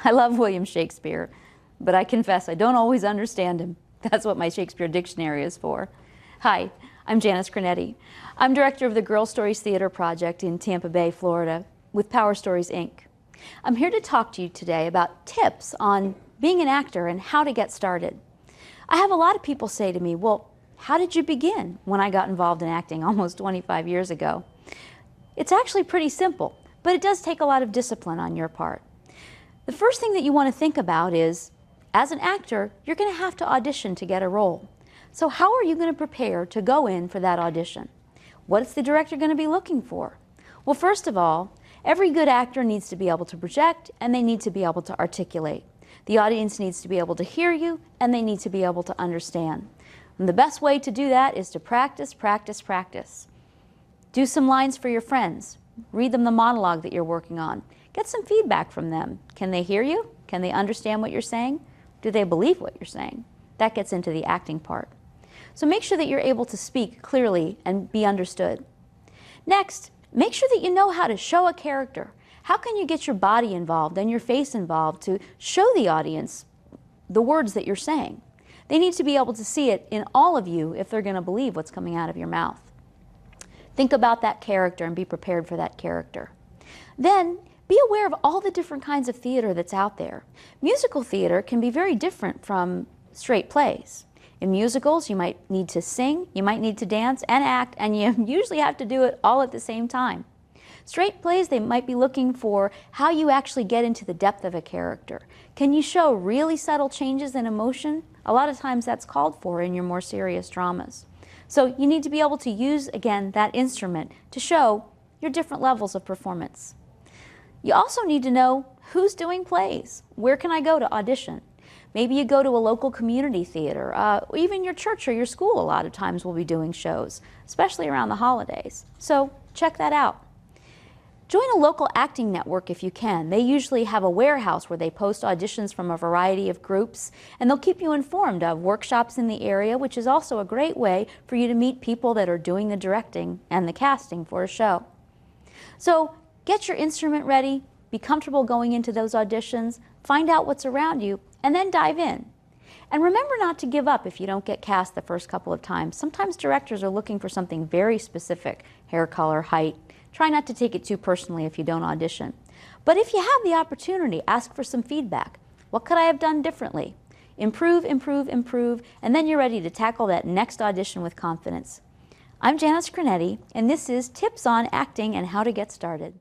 I love William Shakespeare, but I confess I don't always understand him. That's what my Shakespeare dictionary is for. Hi, I'm Janice Cronetti. I'm director of the Girl Stories Theater Project in Tampa Bay, Florida, with Power Stories, Inc. I'm here to talk to you today about tips on being an actor and how to get started. I have a lot of people say to me, well, how did you begin when I got involved in acting almost 25 years ago? It's actually pretty simple, but it does take a lot of discipline on your part. The first thing that you want to think about is, as an actor, you're going to have to audition to get a role. So how are you going to prepare to go in for that audition? What is the director going to be looking for? Well, first of all, every good actor needs to be able to project and they need to be able to articulate. The audience needs to be able to hear you and they need to be able to understand. And the best way to do that is to practice, practice, practice. Do some lines for your friends. Read them the monologue that you're working on. Get some feedback from them. Can they hear you? Can they understand what you're saying? Do they believe what you're saying? That gets into the acting part. So make sure that you're able to speak clearly and be understood. Next, make sure that you know how to show a character. How can you get your body involved and your face involved to show the audience the words that you're saying? They need to be able to see it in all of you if they're going to believe what's coming out of your mouth. Think about that character and be prepared for that character. Then, be aware of all the different kinds of theater that's out there. Musical theater can be very different from straight plays. In musicals, you might need to sing, you might need to dance and act, and you usually have to do it all at the same time. Straight plays, they might be looking for how you actually get into the depth of a character. Can you show really subtle changes in emotion? A lot of times that's called for in your more serious dramas. So you need to be able to use, again, that instrument to show your different levels of performance. You also need to know who's doing plays. Where can I go to audition? Maybe you go to a local community theater. Even your church or your school a lot of times will be doing shows, especially around the holidays. So check that out. Join a local acting network if you can. They usually have a warehouse where they post auditions from a variety of groups, and they'll keep you informed of workshops in the area, which is also a great way for you to meet people that are doing the directing and the casting for a show. So get your instrument ready, be comfortable going into those auditions, find out what's around you, and then dive in. And remember not to give up if you don't get cast the first couple of times. Sometimes directors are looking for something very specific, hair color, height. Try not to take it too personally if you don't audition. But if you have the opportunity, ask for some feedback. What could I have done differently? Improve, improve, improve, and then you're ready to tackle that next audition with confidence. I'm Janice Cronetti, and this is Tips on Acting and How to Get Started.